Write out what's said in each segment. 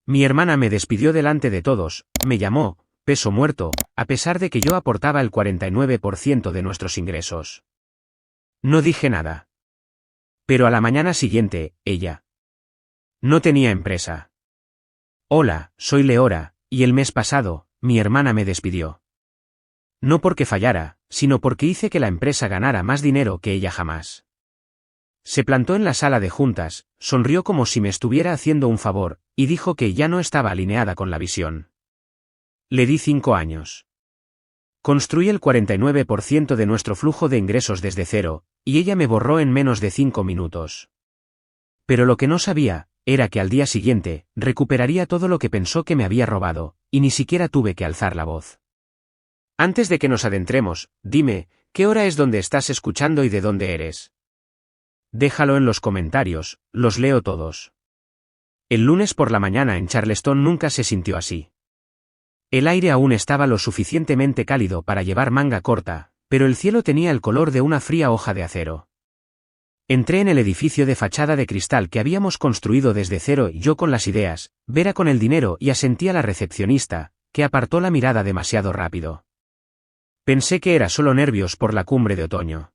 Mi hermana me despidió delante de todos, me llamó peso muerto, a pesar de que yo aportaba el 49% de nuestros ingresos. No dije nada. Pero a la mañana siguiente, ella no tenía empresa. Hola, soy Leora, y el mes pasado, mi hermana me despidió. No porque fallara, sino porque hice que la empresa ganara más dinero que ella jamás. Se plantó en la sala de juntas, sonrió como si me estuviera haciendo un favor, y dijo que ya no estaba alineada con la visión. Le di 5 años. Construí el 49% de nuestro flujo de ingresos desde cero, y ella me borró en menos de 5 minutos. Pero lo que no sabía, era que al día siguiente, recuperaría todo lo que pensó que me había robado, y ni siquiera tuve que alzar la voz. Antes de que nos adentremos, dime, ¿qué hora es donde estás escuchando y de dónde eres? Déjalo en los comentarios, los leo todos. El lunes por la mañana en Charleston nunca se sintió así. El aire aún estaba lo suficientemente cálido para llevar manga corta, pero el cielo tenía el color de una fría hoja de acero. Entré en el edificio de fachada de cristal que habíamos construido desde cero y yo con las ideas, Vera con el dinero y asentí a la recepcionista, que apartó la mirada demasiado rápido. Pensé que era solo nervios por la cumbre de otoño.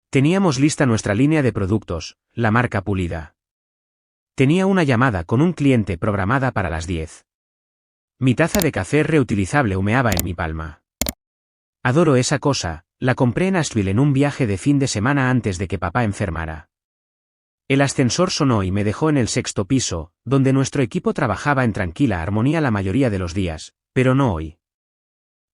Teníamos lista nuestra línea de productos, la marca pulida. Tenía una llamada con un cliente programada para las 10. Mi taza de café reutilizable humeaba en mi palma. Adoro esa cosa, la compré en Asheville en un viaje de fin de semana antes de que papá enfermara. El ascensor sonó y me dejó en el 6º piso, donde nuestro equipo trabajaba en tranquila armonía la mayoría de los días, pero no hoy.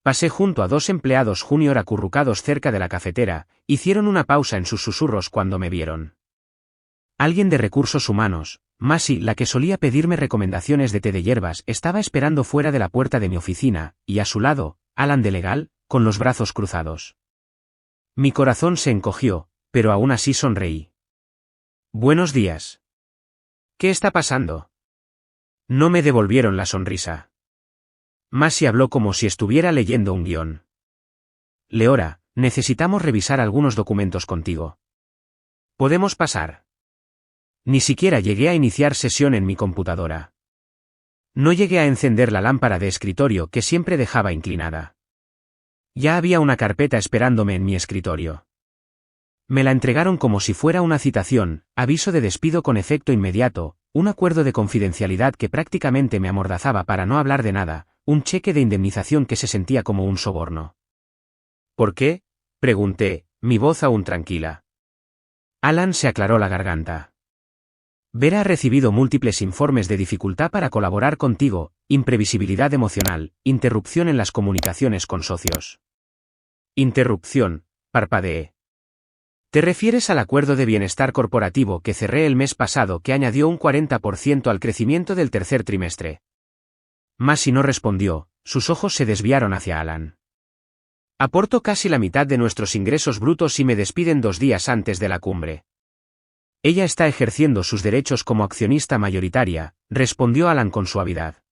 Pasé junto a 2 empleados junior acurrucados cerca de la cafetera, hicieron una pausa en sus susurros cuando me vieron. Alguien de recursos humanos, Masi, la que solía pedirme recomendaciones de té de hierbas, estaba esperando fuera de la puerta de mi oficina, y a su lado, Alan de legal, con los brazos cruzados. Mi corazón se encogió, pero aún así sonreí. Buenos días. ¿Qué está pasando? No me devolvieron la sonrisa. Masi habló como si estuviera leyendo un guión. Leora, necesitamos revisar algunos documentos contigo. ¿Podemos pasar? Ni siquiera llegué a iniciar sesión en mi computadora. No llegué a encender la lámpara de escritorio que siempre dejaba inclinada. Ya había una carpeta esperándome en mi escritorio. Me la entregaron como si fuera una citación, aviso de despido con efecto inmediato, un acuerdo de confidencialidad que prácticamente me amordazaba para no hablar de nada, un cheque de indemnización que se sentía como un soborno. ¿Por qué?, pregunté, mi voz aún tranquila. Alan se aclaró la garganta. Vera ha recibido múltiples informes de dificultad para colaborar contigo, imprevisibilidad emocional, interrupción en las comunicaciones con socios. Interrupción, parpadeé. ¿Te refieres al acuerdo de bienestar corporativo que cerré el mes pasado que añadió un 40% al crecimiento del tercer trimestre? Masi no respondió, sus ojos se desviaron hacia Alan. Aporto casi la mitad de nuestros ingresos brutos y me despiden 2 días antes de la cumbre. Ella está ejerciendo sus derechos como accionista mayoritaria, respondió Alan con suavidad.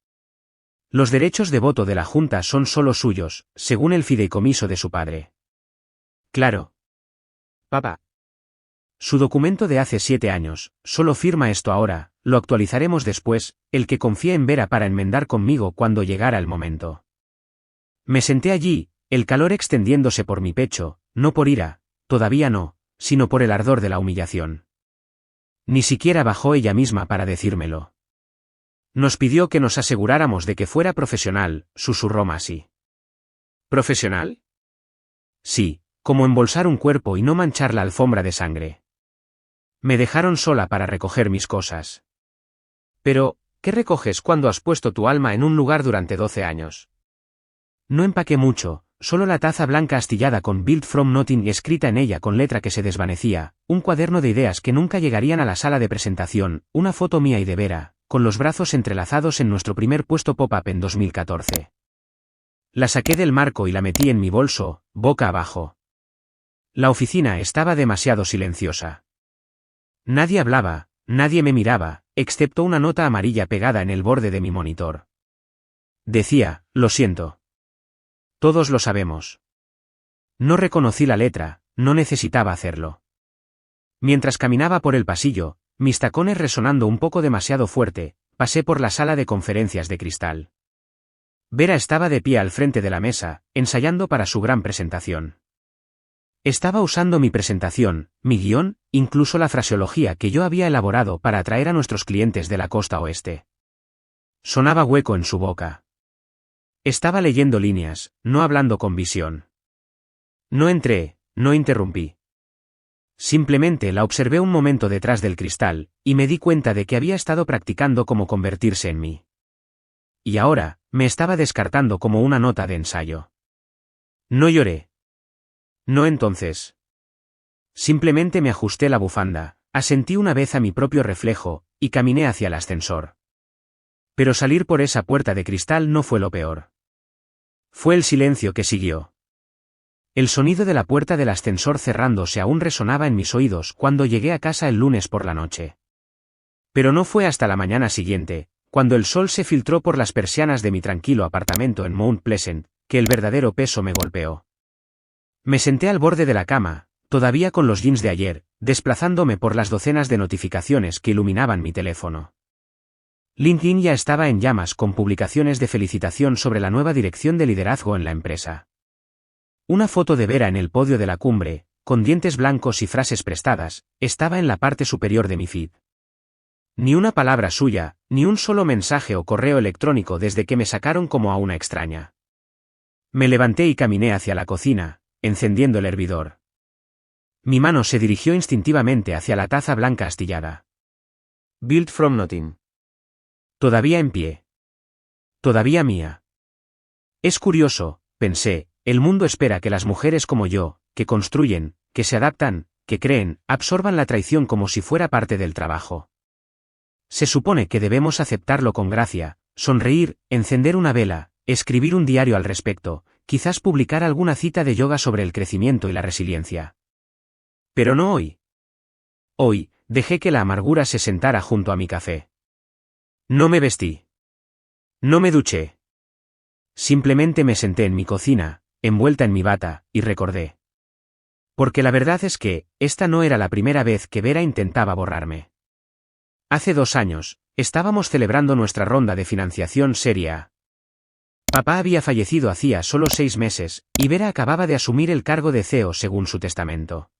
Los derechos de voto de la Junta son solo suyos, según el fideicomiso de su padre. Claro. Papá. Su documento de hace 7 años, solo firma esto ahora, lo actualizaremos después, el que confíe en Vera para enmendar conmigo cuando llegara el momento. Me senté allí, el calor extendiéndose por mi pecho, no por ira, todavía no, sino por el ardor de la humillación. Ni siquiera bajó ella misma para decírmelo. Nos pidió que nos aseguráramos de que fuera profesional, susurró Masi. ¿Profesional? Sí, como embolsar un cuerpo y no manchar la alfombra de sangre. Me dejaron sola para recoger mis cosas. Pero, ¿qué recoges cuando has puesto tu alma en un lugar durante 12 años? No empaqué mucho. Solo la taza blanca astillada con Built from Nothing escrita en ella con letra que se desvanecía, un cuaderno de ideas que nunca llegarían a la sala de presentación, una foto mía y de Vera, con los brazos entrelazados en nuestro primer puesto pop-up en 2014. La saqué del marco y la metí en mi bolso, boca abajo. La oficina estaba demasiado silenciosa. Nadie hablaba, nadie me miraba, excepto una nota amarilla pegada en el borde de mi monitor. Decía, lo siento. Todos lo sabemos. No reconocí la letra, no necesitaba hacerlo. Mientras caminaba por el pasillo, mis tacones resonando un poco demasiado fuerte, pasé por la sala de conferencias de cristal. Vera estaba de pie al frente de la mesa, ensayando para su gran presentación. Estaba usando mi presentación, mi guión, incluso la fraseología que yo había elaborado para atraer a nuestros clientes de la costa oeste. Sonaba hueco en su boca. Estaba leyendo líneas, no hablando con visión. No entré, no interrumpí. Simplemente la observé un momento detrás del cristal, y me di cuenta de que había estado practicando cómo convertirse en mí. Y ahora, me estaba descartando como una nota de ensayo. No lloré. No entonces. Simplemente me ajusté la bufanda, asentí una vez a mi propio reflejo, y caminé hacia el ascensor. Pero salir por esa puerta de cristal no fue lo peor. Fue el silencio que siguió. El sonido de la puerta del ascensor cerrándose aún resonaba en mis oídos cuando llegué a casa el lunes por la noche. Pero no fue hasta la mañana siguiente, cuando el sol se filtró por las persianas de mi tranquilo apartamento en Mount Pleasant, que el verdadero peso me golpeó. Me senté al borde de la cama, todavía con los jeans de ayer, desplazándome por las docenas de notificaciones que iluminaban mi teléfono. LinkedIn ya estaba en llamas con publicaciones de felicitación sobre la nueva dirección de liderazgo en la empresa. Una foto de Vera en el podio de la cumbre, con dientes blancos y frases prestadas, estaba en la parte superior de mi feed. Ni una palabra suya, ni un solo mensaje o correo electrónico desde que me sacaron como a una extraña. Me levanté y caminé hacia la cocina, encendiendo el hervidor. Mi mano se dirigió instintivamente hacia la taza blanca astillada. Built from nothing. Todavía en pie. Todavía mía. Es curioso, pensé. El mundo espera que las mujeres como yo, que construyen, que se adaptan, que creen, absorban la traición como si fuera parte del trabajo. Se supone que debemos aceptarlo con gracia, sonreír, encender una vela, escribir un diario al respecto, quizás publicar alguna cita de yoga sobre el crecimiento y la resiliencia. Pero no hoy. Hoy, dejé que la amargura se sentara junto a mi café. No me vestí. No me duché. Simplemente me senté en mi cocina, envuelta en mi bata, y recordé. Porque la verdad es que, esta no era la primera vez que Vera intentaba borrarme. Hace 2 años, estábamos celebrando nuestra ronda de financiación Serie A. Papá había fallecido hacía solo 6 meses, y Vera acababa de asumir el cargo de CEO según su testamento.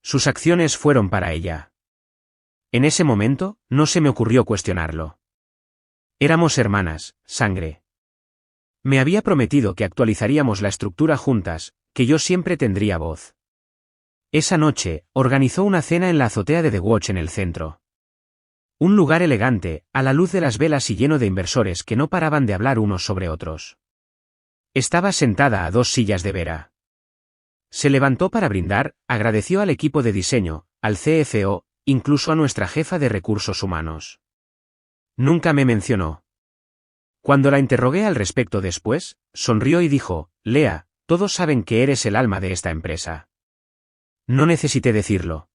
Sus acciones fueron para ella. En ese momento, no se me ocurrió cuestionarlo. Éramos hermanas, sangre. Me había prometido que actualizaríamos la estructura juntas, que yo siempre tendría voz. Esa noche, organizó una cena en la azotea de The Watch en el centro. Un lugar elegante, a la luz de las velas y lleno de inversores que no paraban de hablar unos sobre otros. Estaba sentada a 2 sillas de Vera. Se levantó para brindar, agradeció al equipo de diseño, al CFO, incluso a nuestra jefa de recursos humanos. Nunca me mencionó. Cuando la interrogué al respecto después, sonrió y dijo, Lea, todos saben que eres el alma de esta empresa. No necesité decirlo.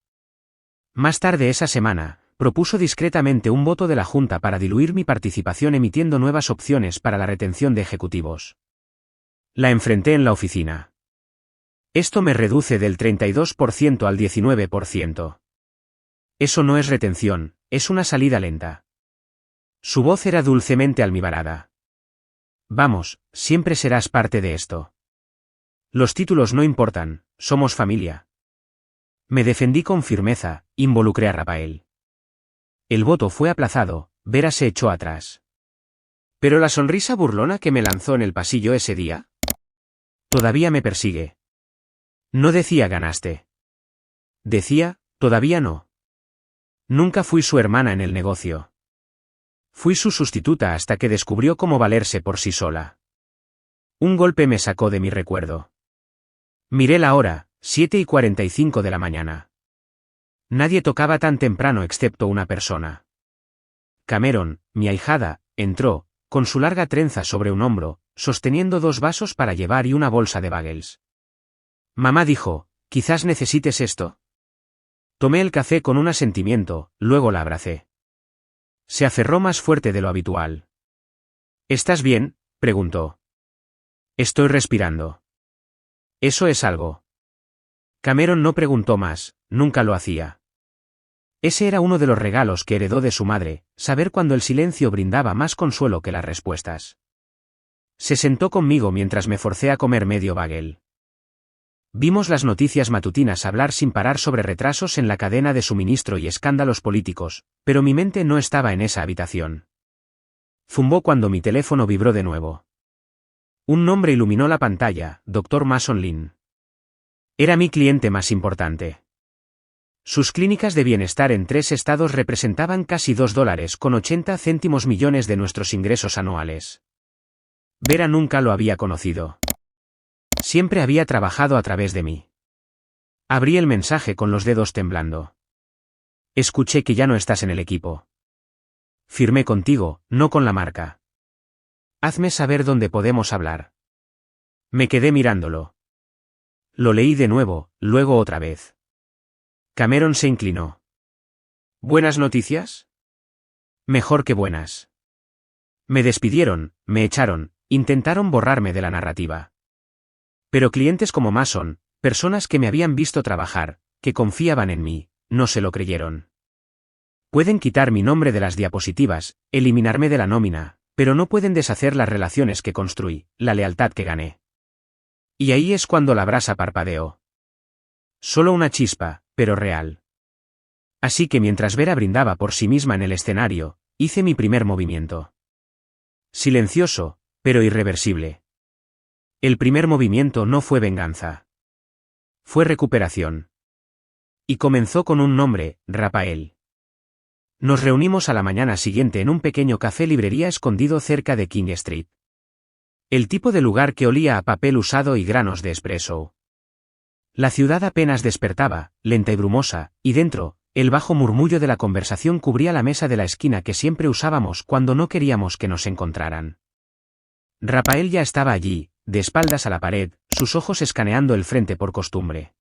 Más tarde esa semana, propuso discretamente un voto de la Junta para diluir mi participación emitiendo nuevas opciones para la retención de ejecutivos. La enfrenté en la oficina. Esto me reduce del 32% al 19%. Eso no es retención, es una salida lenta. Su voz era dulcemente almibarada. Vamos, siempre serás parte de esto. Los títulos no importan, somos familia. Me defendí con firmeza, involucré a Rafael. El voto fue aplazado, Vera se echó atrás. ¿Pero la sonrisa burlona que me lanzó en el pasillo ese día? Todavía me persigue. No decía ganaste. Decía, todavía no. Nunca fui su hermana en el negocio. Fui su sustituta hasta que descubrió cómo valerse por sí sola. Un golpe me sacó de mi recuerdo. Miré la hora, 7:45 de la mañana. Nadie tocaba tan temprano excepto una persona. Cameron, mi ahijada, entró, con su larga trenza sobre un hombro, sosteniendo 2 vasos para llevar y una bolsa de bagels. Mamá dijo, quizás necesites esto. Tomé el café con un asentimiento, luego la abracé. Se aferró más fuerte de lo habitual. ¿Estás bien?, preguntó. Estoy respirando. Eso es algo. Cameron no preguntó más, nunca lo hacía. Ese era uno de los regalos que heredó de su madre, saber cuando el silencio brindaba más consuelo que las respuestas. Se sentó conmigo mientras me forcé a comer medio bagel. Vimos las noticias matutinas hablar sin parar sobre retrasos en la cadena de suministro y escándalos políticos, pero mi mente no estaba en esa habitación. Zumbó cuando mi teléfono vibró de nuevo. Un nombre iluminó la pantalla: Dr. Mason Lin. Era mi cliente más importante. Sus clínicas de bienestar en 3 estados representaban casi $2,80 millones de nuestros ingresos anuales. Vera nunca lo había conocido. Siempre había trabajado a través de mí. Abrí el mensaje con los dedos temblando. Escuché que ya no estás en el equipo. Firmé contigo, no con la marca. Hazme saber dónde podemos hablar. Me quedé mirándolo. Lo leí de nuevo, luego otra vez. Cameron se inclinó. ¿Buenas noticias? Mejor que buenas. Me despidieron, me echaron, intentaron borrarme de la narrativa. Pero clientes como Mason, personas que me habían visto trabajar, que confiaban en mí, no se lo creyeron. Pueden quitar mi nombre de las diapositivas, eliminarme de la nómina, pero no pueden deshacer las relaciones que construí, la lealtad que gané. Y ahí es cuando la brasa parpadeó. Solo una chispa, pero real. Así que mientras Vera brindaba por sí misma en el escenario, hice mi primer movimiento. Silencioso, pero irreversible. El primer movimiento no fue venganza. Fue recuperación. Y comenzó con un nombre: Rapael. Nos reunimos a la mañana siguiente en un pequeño café-librería escondido cerca de King Street. El tipo de lugar que olía a papel usado y granos de espresso. La ciudad apenas despertaba, lenta y brumosa, y dentro, el bajo murmullo de la conversación cubría la mesa de la esquina que siempre usábamos cuando no queríamos que nos encontraran. Rapael ya estaba allí, de espaldas a la pared, sus ojos escaneando el frente por costumbre.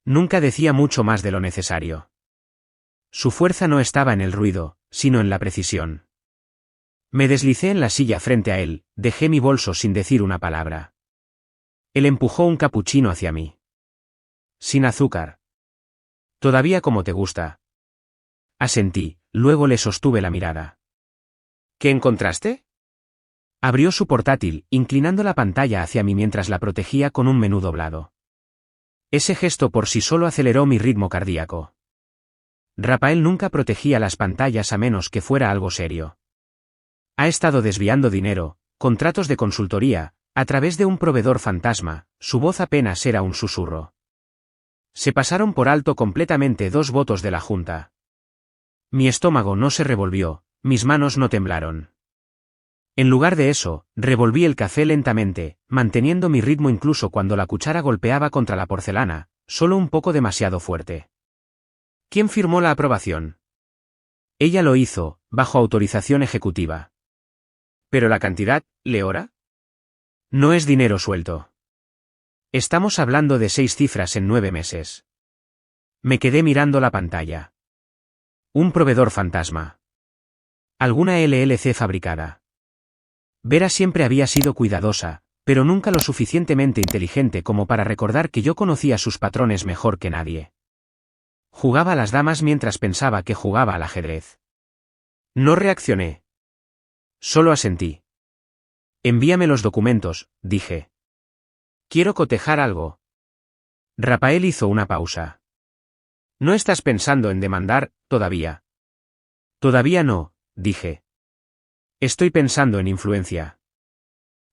Nunca decía mucho más de lo necesario. Su fuerza no estaba en el ruido, sino en la precisión. Me deslicé en la silla frente a él, dejé mi bolso sin decir una palabra. Él empujó un capuchino hacia mí. Sin azúcar. Todavía como te gusta. Asentí, luego le sostuve la mirada. ¿Qué encontraste? Abrió su portátil, inclinando la pantalla hacia mí mientras la protegía con un menú doblado. Ese gesto por sí solo aceleró mi ritmo cardíaco. Rapael nunca protegía las pantallas a menos que fuera algo serio. Ha estado desviando dinero, contratos de consultoría, a través de un proveedor fantasma, su voz apenas era un susurro. Se pasaron por alto completamente 2 votos de la Junta. Mi estómago no se revolvió, mis manos no temblaron. En lugar de eso, revolví el café lentamente, manteniendo mi ritmo incluso cuando la cuchara golpeaba contra la porcelana, solo un poco demasiado fuerte. ¿Quién firmó la aprobación? Ella lo hizo, bajo autorización ejecutiva. ¿Pero la cantidad, Leora? No es dinero suelto. Estamos hablando de 6 cifras en 9 meses. Me quedé mirando la pantalla. Un proveedor fantasma. Alguna LLC fabricada. Vera siempre había sido cuidadosa, pero nunca lo suficientemente inteligente como para recordar que yo conocía sus patrones mejor que nadie. Jugaba a las damas mientras pensaba que jugaba al ajedrez. No reaccioné. Solo asentí. Envíame los documentos, dije. Quiero cotejar algo. Rapael hizo una pausa. ¿No estás pensando en demandar, todavía? Todavía no, dije. Estoy pensando en influencia.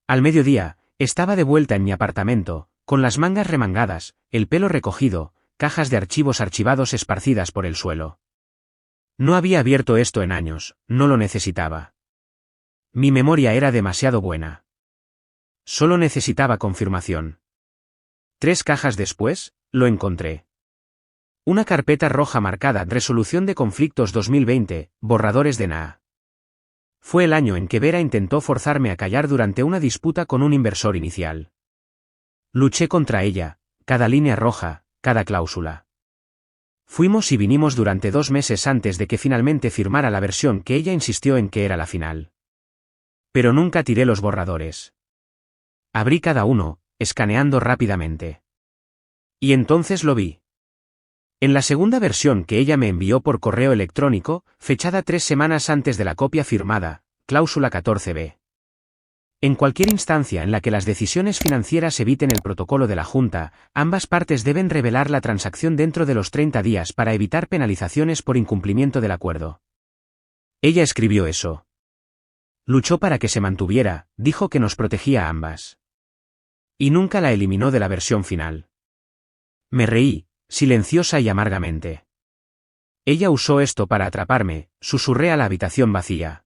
Al mediodía, estaba de vuelta en mi apartamento, con las mangas remangadas, el pelo recogido, cajas de archivos archivados esparcidas por el suelo. No había abierto esto en años, no lo necesitaba. Mi memoria era demasiado buena. Solo necesitaba confirmación. 3 cajas después, lo encontré. Una carpeta roja marcada Resolución de Conflictos 2020, borradores de NAA. Fue el año en que Vera intentó forzarme a callar durante una disputa con un inversor inicial. Luché contra ella, cada línea roja, cada cláusula. Fuimos y vinimos durante 2 meses antes de que finalmente firmara la versión que ella insistió en que era la final. Pero nunca tiré los borradores. Abrí cada uno, escaneando rápidamente. Y entonces lo vi. En la segunda versión que ella me envió por correo electrónico, fechada 3 semanas antes de la copia firmada, cláusula 14b. En cualquier instancia en la que las decisiones financieras eviten el protocolo de la Junta, ambas partes deben revelar la transacción dentro de los 30 días para evitar penalizaciones por incumplimiento del acuerdo. Ella escribió eso. Luchó para que se mantuviera, dijo que nos protegía a ambas. Y nunca la eliminó de la versión final. Me reí, silenciosa y amargamente. Ella usó esto para atraparme, susurré a la habitación vacía.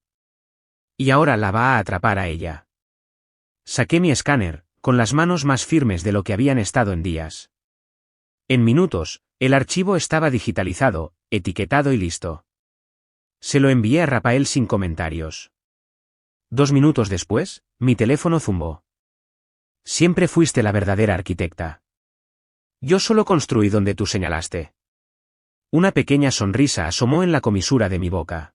Y ahora la va a atrapar a ella. Saqué mi escáner, con las manos más firmes de lo que habían estado en días. En minutos, el archivo estaba digitalizado, etiquetado y listo. Se lo envié a Rafael sin comentarios. 2 minutos después, mi teléfono zumbó. Siempre fuiste la verdadera arquitecta. Yo solo construí donde tú señalaste. Una pequeña sonrisa asomó en la comisura de mi boca.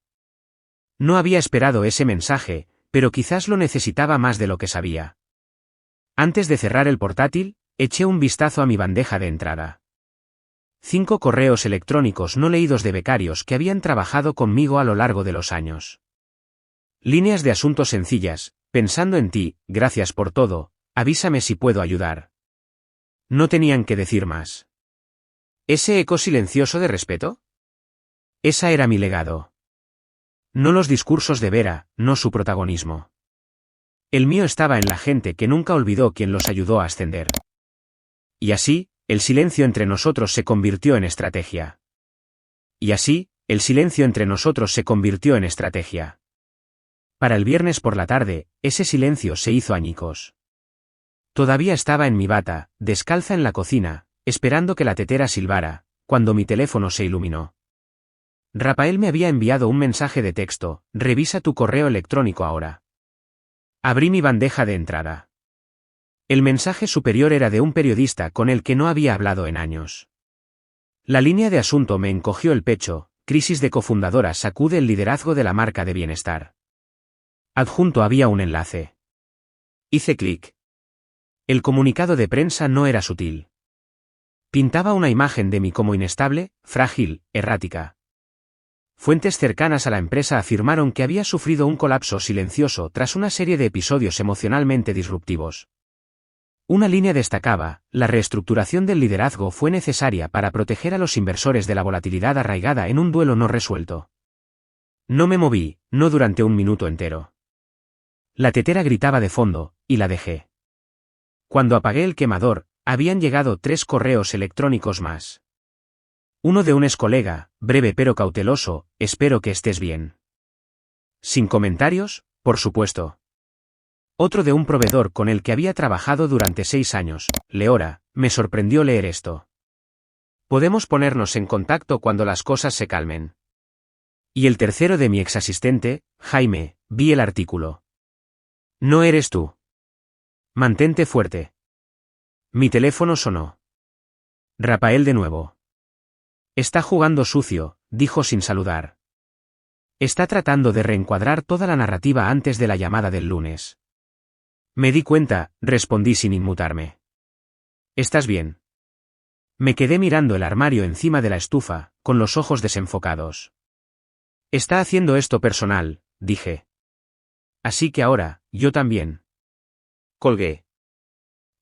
No había esperado ese mensaje, pero quizás lo necesitaba más de lo que sabía. Antes de cerrar el portátil, eché un vistazo a mi bandeja de entrada. 5 correos electrónicos no leídos de becarios que habían trabajado conmigo a lo largo de los años. Líneas de asuntos sencillas: pensando en ti, gracias por todo, avísame si puedo ayudar. No tenían que decir más. ¿Ese eco silencioso de respeto? Esa era mi legado. No los discursos de Vera, no su protagonismo. El mío estaba en la gente que nunca olvidó quien los ayudó a ascender. Y así, el silencio entre nosotros se convirtió en estrategia. Y así, el silencio entre nosotros se convirtió en estrategia. Para el viernes por la tarde, ese silencio se hizo añicos. Todavía estaba en mi bata, descalza en la cocina, esperando que la tetera silbara, cuando mi teléfono se iluminó. Rafael me había enviado un mensaje de texto: revisa tu correo electrónico ahora. Abrí mi bandeja de entrada. El mensaje superior era de un periodista con el que no había hablado en años. La línea de asunto me encogió el pecho: crisis de cofundadora sacude el liderazgo de la marca de bienestar. Adjunto había un enlace. Hice clic. El comunicado de prensa no era sutil. Pintaba una imagen de mí como inestable, frágil, errática. Fuentes cercanas a la empresa afirmaron que había sufrido un colapso silencioso tras una serie de episodios emocionalmente disruptivos. Una línea destacaba: la reestructuración del liderazgo fue necesaria para proteger a los inversores de la volatilidad arraigada en un duelo no resuelto. No me moví, no durante un minuto entero. La tetera gritaba de fondo, y la dejé. Cuando apagué el quemador, habían llegado 3 correos electrónicos más. Uno de un excolega, breve pero cauteloso: espero que estés bien. Sin comentarios, por supuesto. Otro de un proveedor con el que había trabajado durante 6 años, Leora: me sorprendió leer esto. Podemos ponernos en contacto cuando las cosas se calmen. Y el tercero de mi exasistente, Jaime: vi el artículo. No eres tú. Mantente fuerte. Mi teléfono sonó. Rafael de nuevo. Está jugando sucio, dijo sin saludar. Está tratando de reencuadrar toda la narrativa antes de la llamada del lunes. Me di cuenta, respondí sin inmutarme. ¿Estás bien? Me quedé mirando el armario encima de la estufa, con los ojos desenfocados. Está haciendo esto personal, dije. Así que ahora, yo también. Colgué.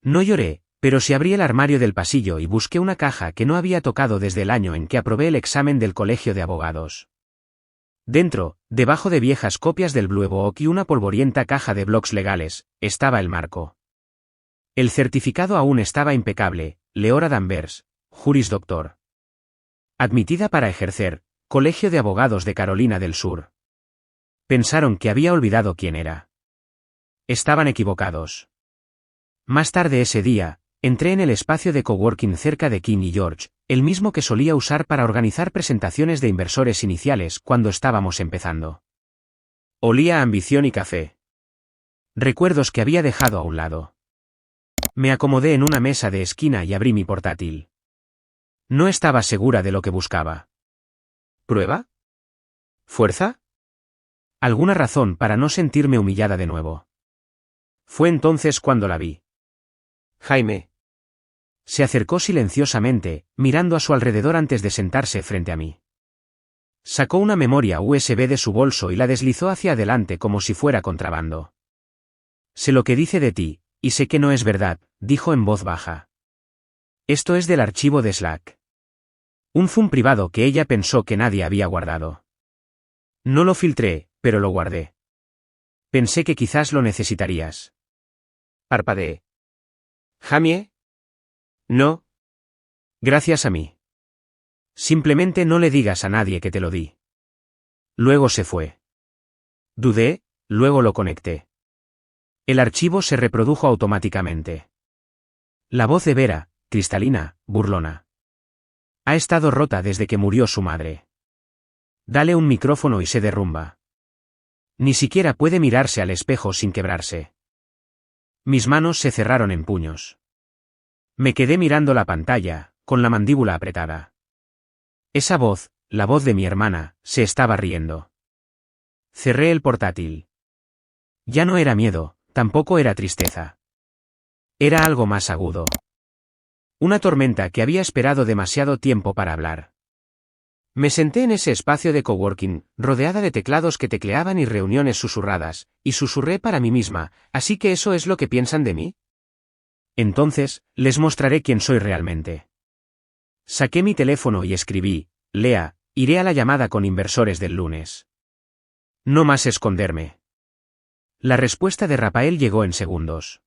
No lloré, pero sí abrí el armario del pasillo y busqué una caja que no había tocado desde el año en que aprobé el examen del colegio de abogados. Dentro, debajo de viejas copias del Blue Book y una polvorienta caja de blocs legales, estaba el marco. El certificado aún estaba impecable: Leora Danvers, Juris Doctor. Admitida para ejercer, Colegio de Abogados de Carolina del Sur. Pensaron que había olvidado quién era. Estaban equivocados. Más tarde ese día, entré en el espacio de coworking cerca de King y George, el mismo que solía usar para organizar presentaciones de inversores iniciales cuando estábamos empezando. Olía a ambición y café. Recuerdos que había dejado a un lado. Me acomodé en una mesa de esquina y abrí mi portátil. No estaba segura de lo que buscaba. ¿Prueba? ¿Fuerza? ¿Alguna razón para no sentirme humillada de nuevo? Fue entonces cuando la vi. Jaime. Se acercó silenciosamente, mirando a su alrededor antes de sentarse frente a mí. Sacó una memoria USB de su bolso y la deslizó hacia adelante como si fuera contrabando. Sé lo que dice de ti, y sé que no es verdad, dijo en voz baja. Esto es del archivo de Slack. Un zoom privado que ella pensó que nadie había guardado. No lo filtré, pero lo guardé. Pensé que quizás lo necesitarías. Parpadeé. ¿Jamie? No. Gracias a mí. Simplemente no le digas a nadie que te lo di. Luego se fue. Dudé, luego lo conecté. El archivo se reprodujo automáticamente. La voz de Vera, cristalina, burlona. Ha estado rota desde que murió su madre. Dale un micrófono y se derrumba. Ni siquiera puede mirarse al espejo sin quebrarse. Mis manos se cerraron en puños. Me quedé mirando la pantalla, con la mandíbula apretada. Esa voz, la voz de mi hermana, se estaba riendo. Cerré el portátil. Ya no era miedo, tampoco era tristeza. Era algo más agudo. Una tormenta que había esperado demasiado tiempo para hablar. Me senté en ese espacio de coworking, rodeada de teclados que tecleaban y reuniones susurradas, y susurré para mí misma, ¿así que eso es lo que piensan de mí? Entonces, les mostraré quién soy realmente. Saqué mi teléfono y escribí, Lea, iré a la llamada con inversores del lunes. No más esconderme. La respuesta de Rafael llegó en segundos.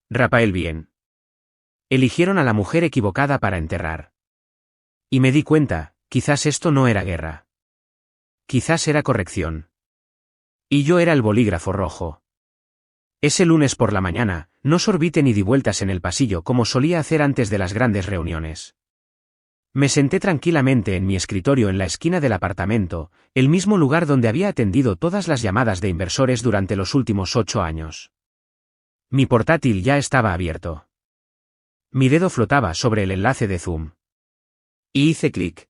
Rafael, bien. Eligieron a la mujer equivocada para enterrar. Y me di cuenta, quizás esto no era guerra. Quizás era corrección. Y yo era el bolígrafo rojo. Ese lunes por la mañana, no sorbité ni di vueltas en el pasillo como solía hacer antes de las grandes reuniones. Me senté tranquilamente en mi escritorio en la esquina del apartamento, el mismo lugar donde había atendido todas las llamadas de inversores durante los últimos 8 años. Mi portátil ya estaba abierto. Mi dedo flotaba sobre el enlace de Zoom. Y hice clic.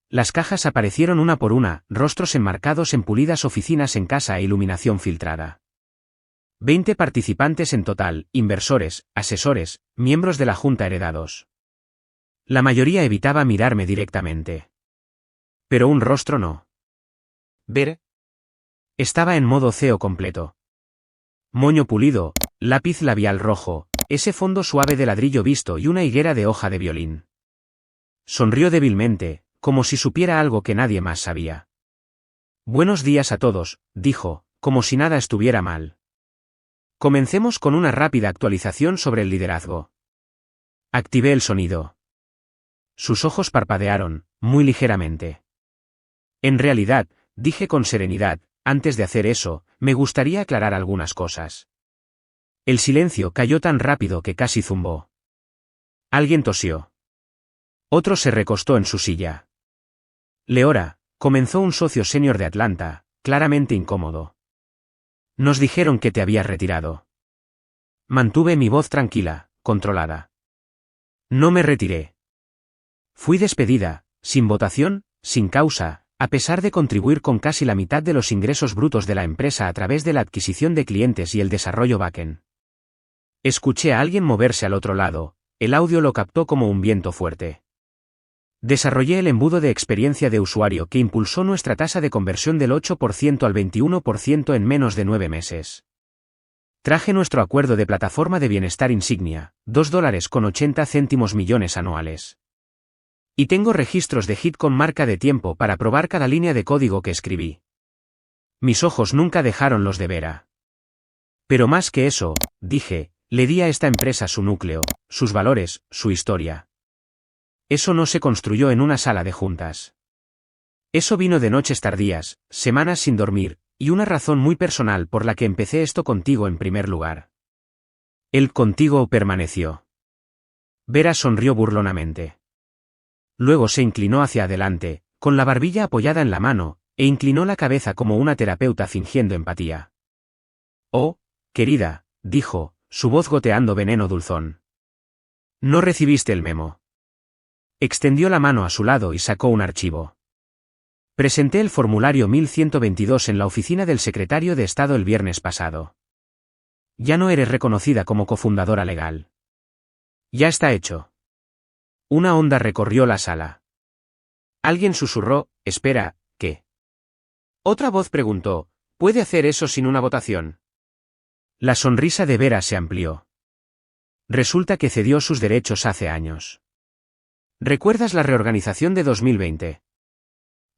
Las cajas aparecieron una por una, rostros enmarcados en pulidas oficinas en casa e iluminación filtrada. 20 participantes en total, inversores, asesores, miembros de la junta heredados. La mayoría evitaba mirarme directamente. Pero un rostro no. Ver. Estaba en modo CEO completo. Moño pulido, lápiz labial rojo, ese fondo suave de ladrillo visto y una higuera de hoja de violín. Sonrió débilmente, como si supiera algo que nadie más sabía. Buenos días a todos, dijo, como si nada estuviera mal. Comencemos con una rápida actualización sobre el liderazgo. Activé el sonido. Sus ojos parpadearon, muy ligeramente. En realidad, dije con serenidad, antes de hacer eso, me gustaría aclarar algunas cosas. El silencio cayó tan rápido que casi zumbó. Alguien tosió. Otro se recostó en su silla. Leora, comenzó un socio senior de Atlanta, claramente incómodo. Nos dijeron que te habías retirado. Mantuve mi voz tranquila, controlada. No me retiré. Fui despedida, sin votación, sin causa, a pesar de contribuir con casi la mitad de los ingresos brutos de la empresa a través de la adquisición de clientes y el desarrollo backend. Escuché a alguien moverse al otro lado, el audio lo captó como un viento fuerte. Desarrollé el embudo de experiencia de usuario que impulsó nuestra tasa de conversión del 8% al 21% en menos de 9 meses. Traje nuestro acuerdo de plataforma de bienestar insignia, $2.80 millones anuales. Y tengo registros de Git con marca de tiempo para probar cada línea de código que escribí. Mis ojos nunca dejaron los de Vera. Pero más que eso, dije, le di a esta empresa su núcleo, sus valores, su historia. Eso no se construyó en una sala de juntas. Eso vino de noches tardías, semanas sin dormir, y una razón muy personal por la que empecé esto contigo en primer lugar. El contigo permaneció. Vera sonrió burlonamente. Luego se inclinó hacia adelante, con la barbilla apoyada en la mano, e inclinó la cabeza como una terapeuta fingiendo empatía. Oh, querida, dijo, su voz goteando veneno dulzón. No recibiste el memo. Extendió la mano a su lado y sacó un archivo. Presenté el formulario 1122 en la oficina del secretario de Estado el viernes pasado. Ya no eres reconocida como cofundadora legal. Ya está hecho. Una onda recorrió la sala. Alguien susurró, espera, ¿qué? Otra voz preguntó, ¿puede hacer eso sin una votación? La sonrisa de Vera se amplió. Resulta que cedió sus derechos hace años. ¿Recuerdas la reorganización de 2020?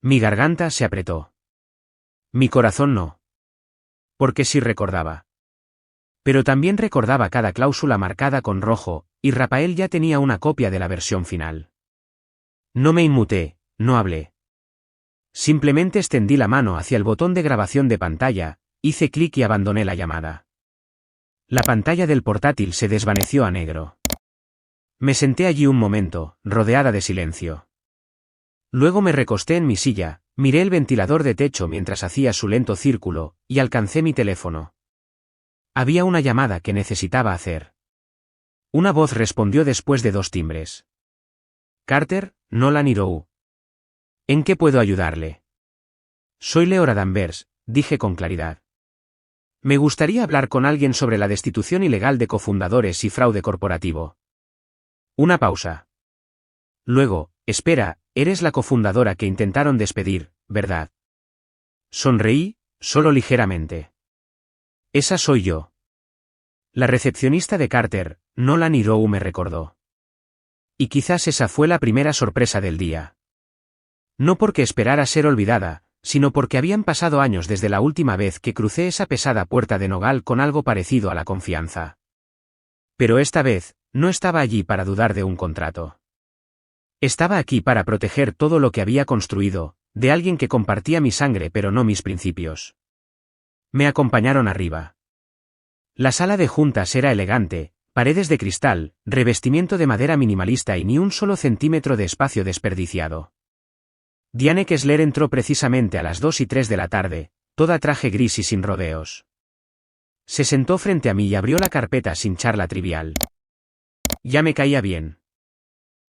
Mi garganta se apretó. Mi corazón no. Porque sí recordaba. Pero también recordaba cada cláusula marcada con rojo, y Rafael ya tenía una copia de la versión final. No me inmuté, no hablé. Simplemente extendí la mano hacia el botón de grabación de pantalla, hice clic y abandoné la llamada. La pantalla del portátil se desvaneció a negro. Me senté allí un momento, rodeada de silencio. Luego me recosté en mi silla, miré el ventilador de techo mientras hacía su lento círculo, y alcancé mi teléfono. Había una llamada que necesitaba hacer. Una voz respondió después de 2 timbres. Carter, Nolan y Rowe. ¿En qué puedo ayudarle? Soy Leora Danvers, dije con claridad. Me gustaría hablar con alguien sobre la destitución ilegal de cofundadores y fraude corporativo. Una pausa. Luego, espera, eres la cofundadora que intentaron despedir, ¿verdad? Sonreí, solo ligeramente. Esa soy yo. La recepcionista de Carter, Nolan y Rowe me recordó. Y quizás esa fue la primera sorpresa del día. No porque esperara ser olvidada, sino porque habían pasado años desde la última vez que crucé esa pesada puerta de nogal con algo parecido a la confianza. Pero esta vez, no estaba allí para dudar de un contrato. Estaba aquí para proteger todo lo que había construido, de alguien que compartía mi sangre pero no mis principios. Me acompañaron arriba. La sala de juntas era elegante, paredes de cristal, revestimiento de madera minimalista y ni un solo centímetro de espacio desperdiciado. Diane Kessler entró precisamente a las 2:03 de la tarde, toda traje gris y sin rodeos. Se sentó frente a mí y abrió la carpeta sin charla trivial. Ya me caía bien.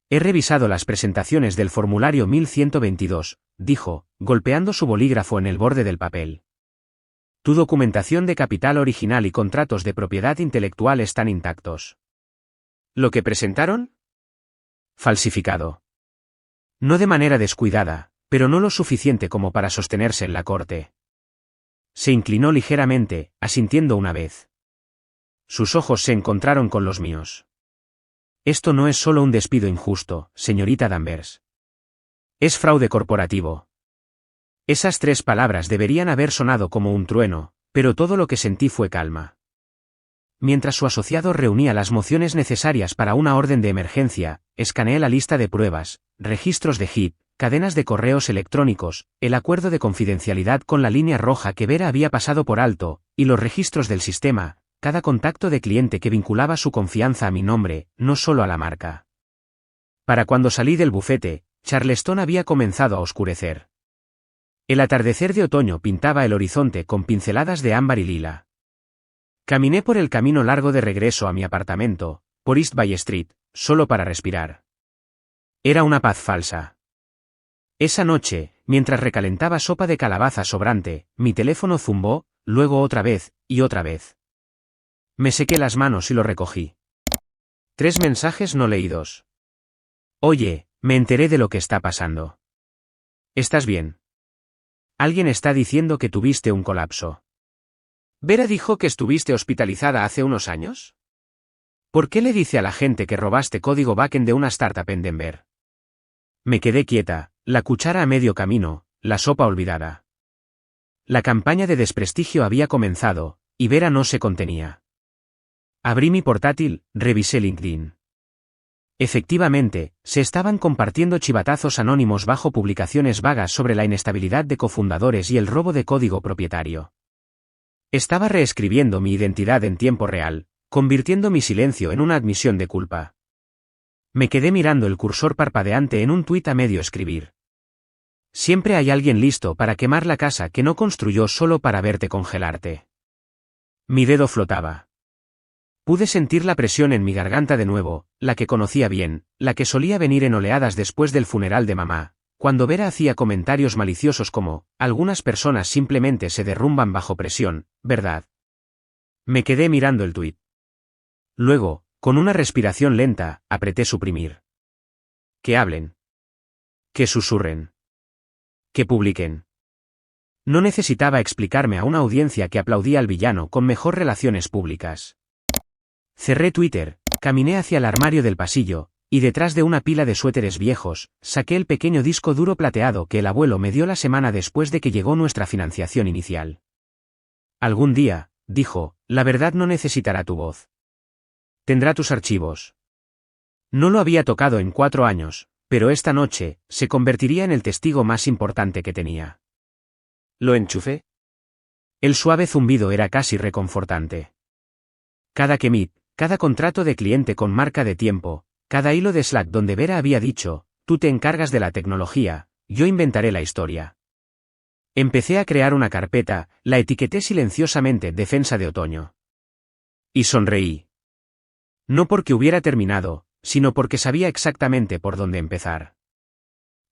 He revisado las presentaciones del formulario 1122, dijo, golpeando su bolígrafo en el borde del papel. Tu documentación de capital original y contratos de propiedad intelectual están intactos. ¿Lo que presentaron? Falsificado. No de manera descuidada, pero no lo suficiente como para sostenerse en la corte. Se inclinó ligeramente, asintiendo una vez. Sus ojos se encontraron con los míos. Esto no es solo un despido injusto, señorita Danvers. Es fraude corporativo. Esas 3 palabras deberían haber sonado como un trueno, pero todo lo que sentí fue calma. Mientras su asociado reunía las mociones necesarias para una orden de emergencia, escaneé la lista de pruebas, registros de HIP, cadenas de correos electrónicos, el acuerdo de confidencialidad con la línea roja que Vera había pasado por alto, y los registros del sistema, cada contacto de cliente que vinculaba su confianza a mi nombre, no solo a la marca. Para cuando salí del bufete, Charleston había comenzado a oscurecer. El atardecer de otoño pintaba el horizonte con pinceladas de ámbar y lila. Caminé por el camino largo de regreso a mi apartamento, por East Bay Street, solo para respirar. Era una paz falsa. Esa noche, mientras recalentaba sopa de calabaza sobrante, mi teléfono zumbó, luego otra vez, y otra vez. Me sequé las manos y lo recogí. 3 mensajes no leídos. Oye, me enteré de lo que está pasando. ¿Estás bien? Alguien está diciendo que tuviste un colapso. ¿Vera dijo que estuviste hospitalizada hace unos años? ¿Por qué le dice a la gente que robaste código backend de una startup en Denver? Me quedé quieta, la cuchara a medio camino, la sopa olvidada. La campaña de desprestigio había comenzado, y Vera no se contenía. Abrí mi portátil, revisé LinkedIn. Efectivamente, se estaban compartiendo chivatazos anónimos bajo publicaciones vagas sobre la inestabilidad de cofundadores y el robo de código propietario. Estaba reescribiendo mi identidad en tiempo real, convirtiendo mi silencio en una admisión de culpa. Me quedé mirando el cursor parpadeante en un tuit a medio escribir. Siempre hay alguien listo para quemar la casa que no construyó solo para verte congelarte. Mi dedo flotaba. Pude sentir la presión en mi garganta de nuevo, la que conocía bien, la que solía venir en oleadas después del funeral de mamá, cuando Vera hacía comentarios maliciosos como, algunas personas simplemente se derrumban bajo presión, ¿verdad? Me quedé mirando el tuit. Luego, Con una respiración lenta, apreté suprimir. Que hablen. Que susurren. Que publiquen. No necesitaba explicarme a una audiencia que aplaudía al villano con mejor relaciones públicas. Cerré Twitter, caminé hacia el armario del pasillo, y detrás de una pila de suéteres viejos, saqué el pequeño disco duro plateado que el abuelo me dio la semana después de que llegó nuestra financiación inicial. Algún día, dijo, la verdad no necesitará tu voz. Tendrá tus archivos. No lo había tocado en 4 años, pero esta noche, se convertiría en el testigo más importante que tenía. ¿Lo enchufé? El suave zumbido era casi reconfortante. Cada commit, cada contrato de cliente con marca de tiempo, cada hilo de Slack donde Vera había dicho, tú te encargas de la tecnología, yo inventaré la historia. Empecé a crear una carpeta, la etiqueté silenciosamente Defensa de Otoño. Y sonreí. No porque hubiera terminado, sino porque sabía exactamente por dónde empezar.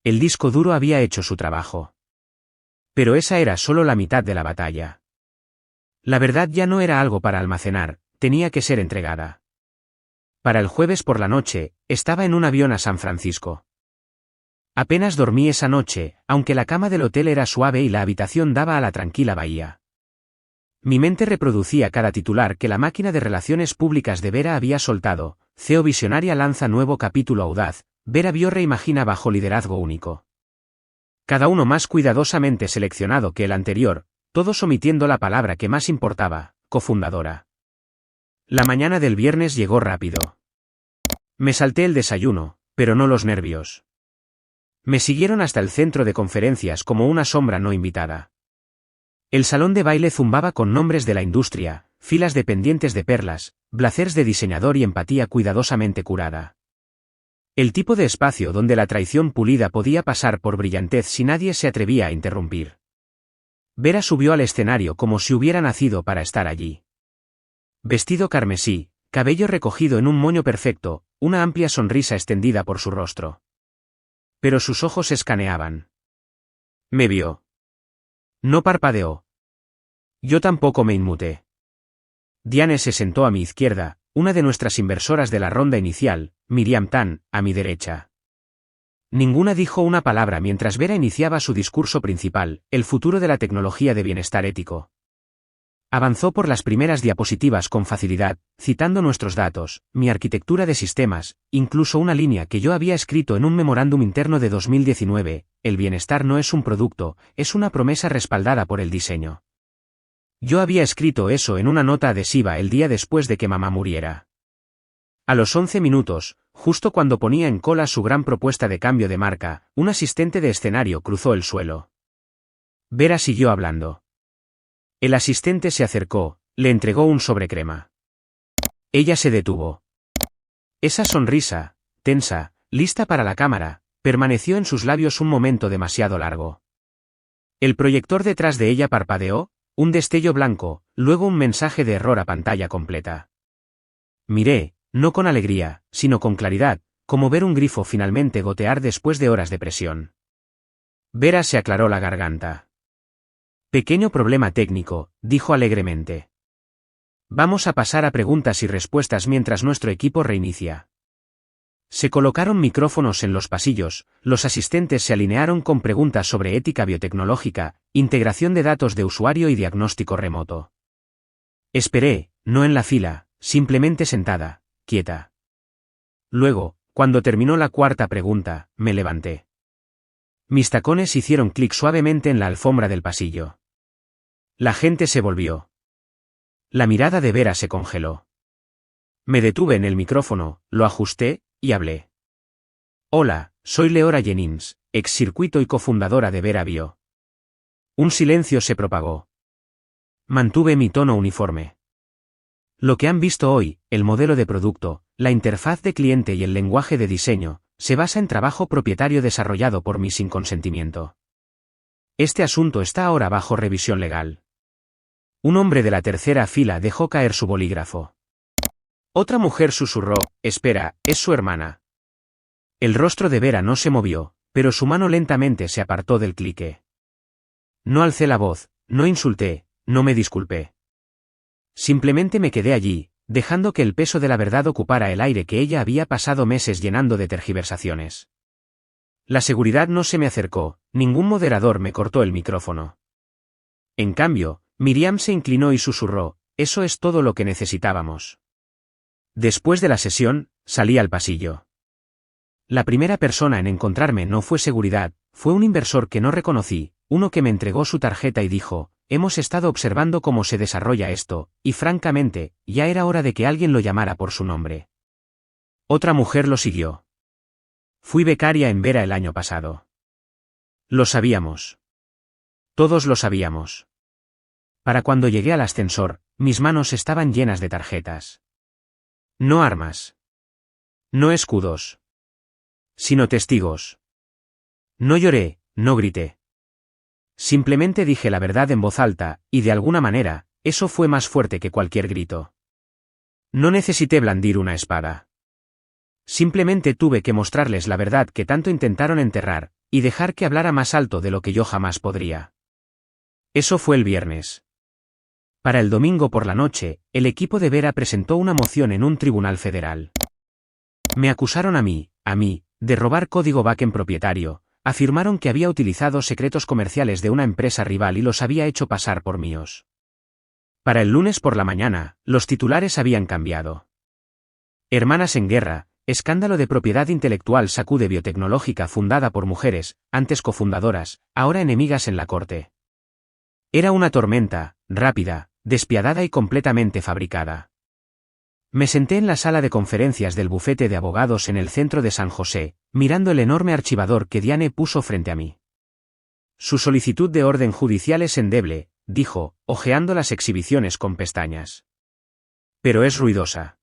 El disco duro había hecho su trabajo. Pero esa era solo la mitad de la batalla. La verdad ya no era algo para almacenar, tenía que ser entregada. Para el jueves por la noche, estaba en un avión a San Francisco. Apenas dormí esa noche, aunque la cama del hotel era suave y la habitación daba a la tranquila bahía. Mi mente reproducía cada titular que la máquina de relaciones públicas de Vera había soltado. CEO visionaria lanza nuevo capítulo audaz, Vera Bio reimagina bajo liderazgo único. Cada uno más cuidadosamente seleccionado que el anterior, todos omitiendo la palabra que más importaba, cofundadora. La mañana del viernes llegó rápido. Me salté el desayuno, pero no los nervios. Me siguieron hasta el centro de conferencias como una sombra no invitada. El salón de baile zumbaba con nombres de la industria, filas de pendientes de perlas, blazers de diseñador y empatía cuidadosamente curada. El tipo de espacio donde la traición pulida podía pasar por brillantez si nadie se atrevía a interrumpir. Vera subió al escenario como si hubiera nacido para estar allí. Vestido carmesí, cabello recogido en un moño perfecto, una amplia sonrisa extendida por su rostro. Pero sus ojos escaneaban. Me vio. No parpadeó. Yo tampoco me inmuté. Diane se sentó a mi izquierda, una de nuestras inversoras de la ronda inicial, Miriam Tan, a mi derecha. Ninguna dijo una palabra mientras Vera iniciaba su discurso principal, el futuro de la tecnología de bienestar ético. Avanzó por las primeras diapositivas con facilidad, citando nuestros datos, mi arquitectura de sistemas, incluso una línea que yo había escrito en un memorándum interno de 2019, el bienestar no es un producto, es una promesa respaldada por el diseño. Yo había escrito eso en una nota adhesiva el día después de que mamá muriera. A los 11 minutos, justo cuando ponía en cola su gran propuesta de cambio de marca, un asistente de escenario cruzó el suelo. Vera siguió hablando. El asistente se acercó, le entregó un sobrecrema. Ella se detuvo. Esa sonrisa, tensa, lista para la cámara, permaneció en sus labios un momento demasiado largo. El proyector detrás de ella parpadeó, un destello blanco, luego un mensaje de error a pantalla completa. Miré, no con alegría, sino con claridad, como ver un grifo finalmente gotear después de horas de presión. Vera se aclaró la garganta. Pequeño problema técnico, dijo alegremente. Vamos a pasar a preguntas y respuestas mientras nuestro equipo reinicia. Se colocaron micrófonos en los pasillos, los asistentes se alinearon con preguntas sobre ética biotecnológica, integración de datos de usuario y diagnóstico remoto. Esperé, no en la fila, simplemente sentada, quieta. Luego, cuando terminó la cuarta pregunta, me levanté. Mis tacones hicieron clic suavemente en la alfombra del pasillo. La gente se volvió. La mirada de Vera se congeló. Me detuve en el micrófono, lo ajusté, y hablé. Hola, soy Leora Jennings, ex circuito y cofundadora de Vera Bio. Un silencio se propagó. Mantuve mi tono uniforme. Lo que han visto hoy, el modelo de producto, la interfaz de cliente y el lenguaje de diseño, se basa en trabajo propietario desarrollado por mí sin consentimiento. Este asunto está ahora bajo revisión legal. Un hombre de la tercera fila dejó caer su bolígrafo. Otra mujer susurró, espera, es su hermana. El rostro de Vera no se movió, pero su mano lentamente se apartó del clique. No alcé la voz, no insulté, no me disculpé. Simplemente me quedé allí, dejando que el peso de la verdad ocupara el aire que ella había pasado meses llenando de tergiversaciones. La seguridad no se me acercó, ningún moderador me cortó el micrófono. En cambio, Miriam se inclinó y susurró, eso es todo lo que necesitábamos. Después de la sesión, salí al pasillo. La primera persona en encontrarme no fue seguridad, fue un inversor que no reconocí, uno que me entregó su tarjeta y dijo, hemos estado observando cómo se desarrolla esto, y francamente, ya era hora de que alguien lo llamara por su nombre. Otra mujer lo siguió. Fui becaria en Vera el año pasado. Lo sabíamos. Todos lo sabíamos. Para cuando llegué al ascensor, mis manos estaban llenas de tarjetas. No armas. No escudos. Sino testigos. No lloré, no grité. Simplemente dije la verdad en voz alta, y de alguna manera, eso fue más fuerte que cualquier grito. No necesité blandir una espada. Simplemente tuve que mostrarles la verdad que tanto intentaron enterrar, y dejar que hablara más alto de lo que yo jamás podría. Eso fue el viernes. Para el domingo por la noche, el equipo de Vera presentó una moción en un tribunal federal. Me acusaron a mí, de robar código backend propietario, afirmaron que había utilizado secretos comerciales de una empresa rival y los había hecho pasar por míos. Para el lunes por la mañana, los titulares habían cambiado. Hermanas en guerra, escándalo de propiedad intelectual sacude biotecnológica fundada por mujeres, antes cofundadoras, ahora enemigas en la corte. Era una tormenta, rápida, despiadada y completamente fabricada. Me senté en la sala de conferencias del bufete de abogados en el centro de San José, mirando el enorme archivador que Diane puso frente a mí. Su solicitud de orden judicial es endeble, dijo, hojeando las exhibiciones con pestañas. Pero es ruidosa.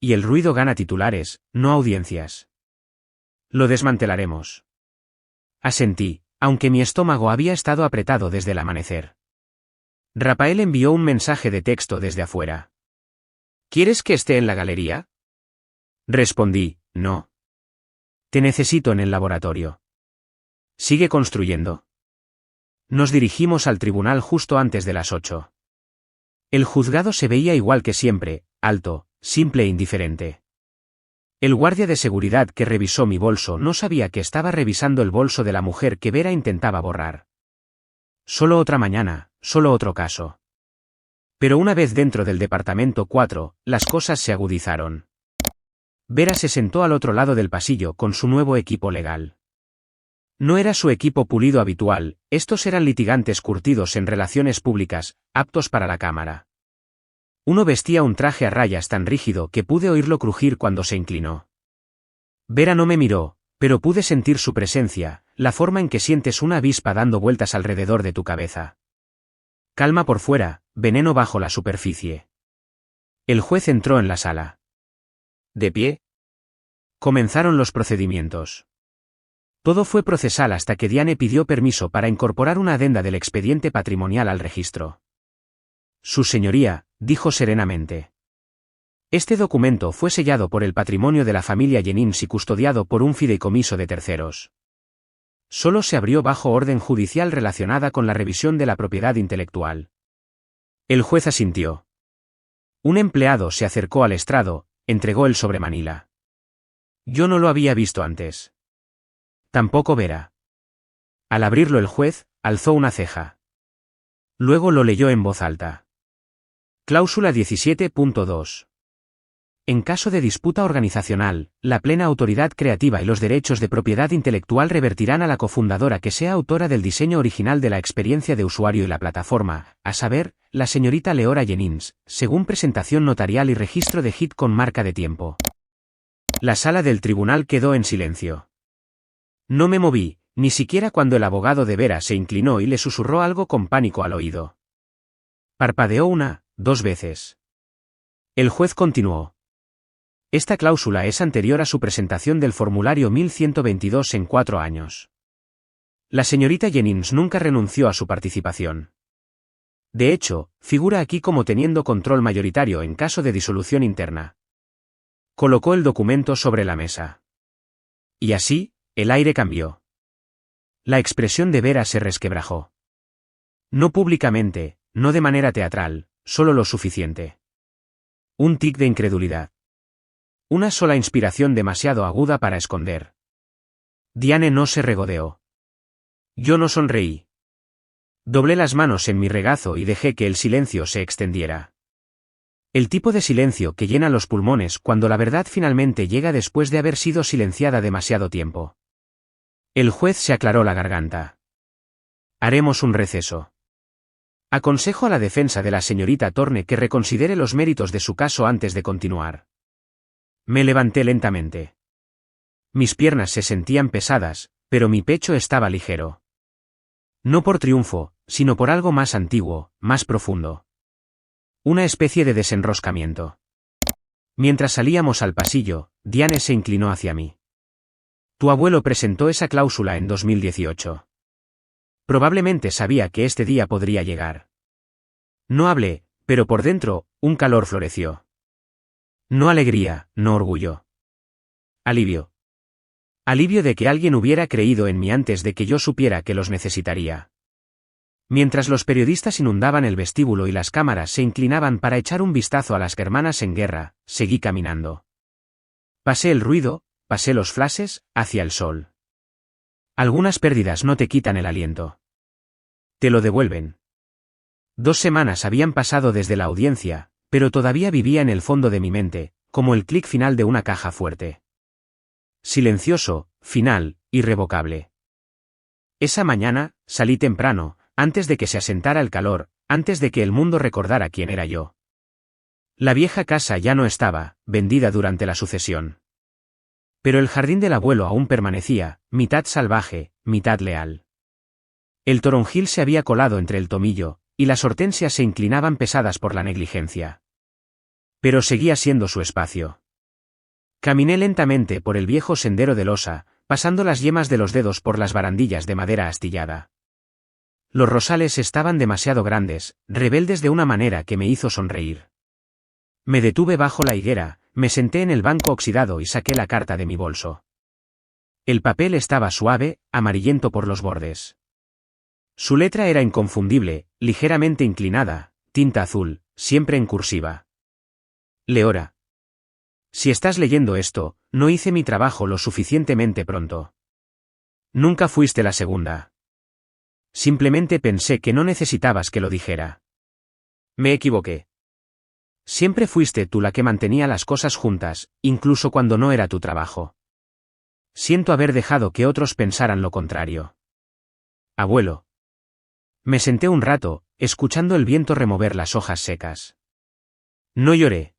Y el ruido gana titulares, no audiencias. Lo desmantelaremos. Asentí, aunque mi estómago había estado apretado desde el amanecer. Rafael envió un mensaje de texto desde afuera. ¿Quieres que esté en la galería? Respondí, no. Te necesito en el laboratorio. Sigue construyendo. Nos dirigimos al tribunal justo antes de las 8. El juzgado se veía igual que siempre, alto, simple e indiferente. El guardia de seguridad que revisó mi bolso no sabía que estaba revisando el bolso de la mujer que Vera intentaba borrar. Solo otra mañana, solo otro caso. Pero una vez dentro del departamento 4, las cosas se agudizaron. Vera se sentó al otro lado del pasillo con su nuevo equipo legal. No era su equipo pulido habitual, estos eran litigantes curtidos en relaciones públicas, aptos para la cámara. Uno vestía un traje a rayas tan rígido que pude oírlo crujir cuando se inclinó. Vera no me miró, pero pude sentir su presencia, la forma en que sientes una avispa dando vueltas alrededor de tu cabeza. Calma por fuera, veneno bajo la superficie. El juez entró en la sala. ¿De pie? Comenzaron los procedimientos. Todo fue procesal hasta que Diane pidió permiso para incorporar una adenda del expediente patrimonial al registro. Su señoría, dijo serenamente. Este documento fue sellado por el patrimonio de la familia Jennings y custodiado por un fideicomiso de terceros. Solo se abrió bajo orden judicial relacionada con la revisión de la propiedad intelectual. El juez asintió. Un empleado se acercó al estrado, entregó el sobre Manila. Yo no lo había visto antes. Tampoco Vera. Al abrirlo el juez, alzó una ceja. Luego lo leyó en voz alta. Cláusula 17.2. En caso de disputa organizacional, la plena autoridad creativa y los derechos de propiedad intelectual revertirán a la cofundadora que sea autora del diseño original de la experiencia de usuario y la plataforma, a saber, la señorita Leora Jennings, según presentación notarial y registro de HIT con marca de tiempo. La sala del tribunal quedó en silencio. No me moví, ni siquiera cuando el abogado de Vera se inclinó y le susurró algo con pánico al oído. Parpadeó 1, 2 veces. El juez continuó. Esta cláusula es anterior a su presentación del formulario 1122 en 4 años. La señorita Jennings nunca renunció a su participación. De hecho, figura aquí como teniendo control mayoritario en caso de disolución interna. Colocó el documento sobre la mesa. Y así, el aire cambió. La expresión de Vera se resquebrajó. No públicamente, no de manera teatral, solo lo suficiente. Un tic de incredulidad. Una sola inspiración demasiado aguda para esconder. Diane no se regodeó. Yo no sonreí. Doblé las manos en mi regazo y dejé que el silencio se extendiera. El tipo de silencio que llena los pulmones cuando la verdad finalmente llega después de haber sido silenciada demasiado tiempo. El juez se aclaró la garganta. Haremos un receso. Aconsejo a la defensa de la señorita Thorne que reconsidere los méritos de su caso antes de continuar. Me levanté lentamente. Mis piernas se sentían pesadas, pero mi pecho estaba ligero. No por triunfo, sino por algo más antiguo, más profundo. Una especie de desenroscamiento. Mientras salíamos al pasillo, Diane se inclinó hacia mí. Tu abuelo presentó esa cláusula en 2018. Probablemente sabía que este día podría llegar. No hablé, pero por dentro, un calor floreció. No alegría, no orgullo. Alivio. Alivio de que alguien hubiera creído en mí antes de que yo supiera que los necesitaría. Mientras los periodistas inundaban el vestíbulo y las cámaras se inclinaban para echar un vistazo a las hermanas en guerra, seguí caminando. Pasé el ruido, pasé los flashes, hacia el sol. Algunas pérdidas no te quitan el aliento. Te lo devuelven. 2 semanas habían pasado desde la audiencia, pero todavía vivía en el fondo de mi mente, como el clic final de una caja fuerte. Silencioso, final, irrevocable. Esa mañana, salí temprano, antes de que se asentara el calor, antes de que el mundo recordara quién era yo. La vieja casa ya no estaba, vendida durante la sucesión. Pero el jardín del abuelo aún permanecía, mitad salvaje, mitad leal. El toronjil se había colado entre el tomillo, y las hortensias se inclinaban pesadas por la negligencia. Pero seguía siendo su espacio. Caminé lentamente por el viejo sendero de losa, pasando las yemas de los dedos por las barandillas de madera astillada. Los rosales estaban demasiado grandes, rebeldes de una manera que me hizo sonreír. Me detuve bajo la higuera, me senté en el banco oxidado y saqué la carta de mi bolso. El papel estaba suave, amarillento por los bordes. Su letra era inconfundible, ligeramente inclinada, tinta azul, siempre en cursiva. Leora. Si estás leyendo esto, no hice mi trabajo lo suficientemente pronto. Nunca fuiste la segunda. Simplemente pensé que no necesitabas que lo dijera. Me equivoqué. Siempre fuiste tú la que mantenía las cosas juntas, incluso cuando no era tu trabajo. Siento haber dejado que otros pensaran lo contrario. Abuelo. Me senté un rato, escuchando el viento remover las hojas secas. No lloré.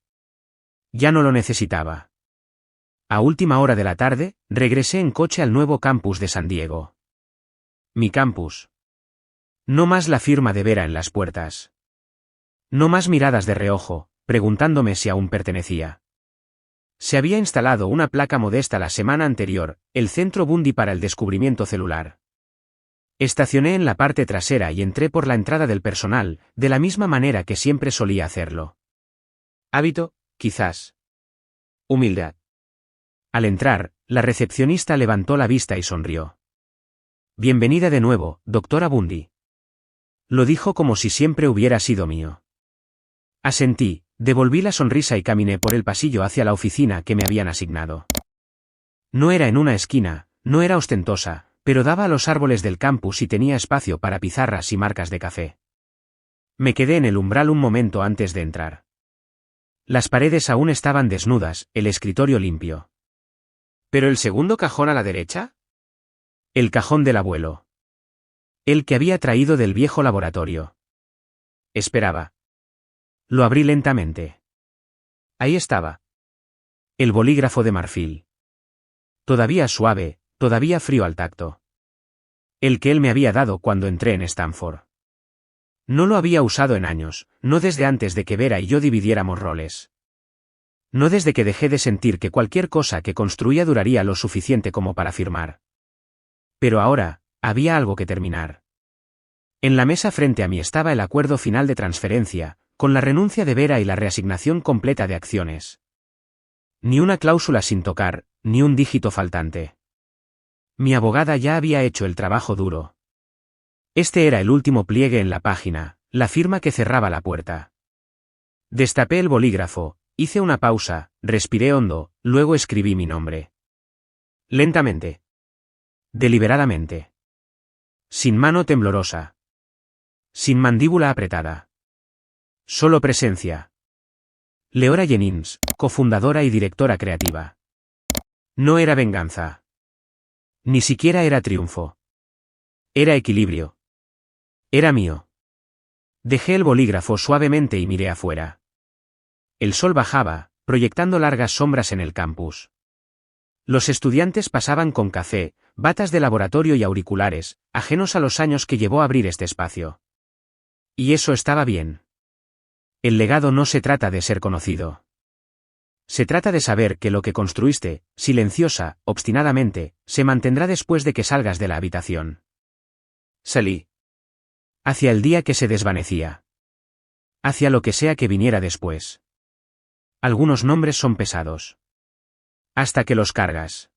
Ya no lo necesitaba. A última hora de la tarde, regresé en coche al nuevo campus de San Diego. Mi campus. No más la firma de Vera en las puertas. No más miradas de reojo, preguntándome si aún pertenecía. Se había instalado una placa modesta la semana anterior, el Centro Bundy para el Descubrimiento Celular. Estacioné en la parte trasera y entré por la entrada del personal, de la misma manera que siempre solía hacerlo. Hábito, quizás. Humildad. Al entrar, la recepcionista levantó la vista y sonrió. Bienvenida de nuevo, doctora Bundy. Lo dijo como si siempre hubiera sido mío. Asentí, devolví la sonrisa y caminé por el pasillo hacia la oficina que me habían asignado. No era en una esquina, no era ostentosa, pero daba a los árboles del campus y tenía espacio para pizarras y marcas de café. Me quedé en el umbral un momento antes de entrar. Las paredes aún estaban desnudas, el escritorio limpio. ¿Pero el segundo cajón a la derecha? El cajón del abuelo. El que había traído del viejo laboratorio. Esperaba. Lo abrí lentamente. Ahí estaba. El bolígrafo de marfil. Todavía suave, todavía frío al tacto. El que él me había dado cuando entré en Stanford. No lo había usado en años, no desde antes de que Vera y yo dividiéramos roles. No desde que dejé de sentir que cualquier cosa que construía duraría lo suficiente como para firmar. Pero ahora, había algo que terminar. En la mesa frente a mí estaba el acuerdo final de transferencia, con la renuncia de Vera y la reasignación completa de acciones. Ni una cláusula sin tocar, ni un dígito faltante. Mi abogada ya había hecho el trabajo duro. Este era el último pliegue en la página, la firma que cerraba la puerta. Destapé el bolígrafo, Hice una pausa, respiré hondo, luego escribí mi nombre. Lentamente. Deliberadamente. Sin mano temblorosa. Sin mandíbula apretada. Solo presencia. Leora Jennings, cofundadora y directora creativa. No era venganza. Ni siquiera era triunfo. Era equilibrio. Era mío. Dejé el bolígrafo suavemente y miré afuera. El sol bajaba, proyectando largas sombras en el campus. Los estudiantes pasaban con café, batas de laboratorio y auriculares, ajenos a los años que llevó abrir este espacio. Y eso estaba bien. El legado no se trata de ser conocido. Se trata de saber que lo que construiste, silenciosa, obstinadamente, se mantendrá después de que salgas de la habitación. Salí. Hacia el día que se desvanecía. Hacia lo que sea que viniera después. Algunos nombres son pesados. Hasta que los cargas.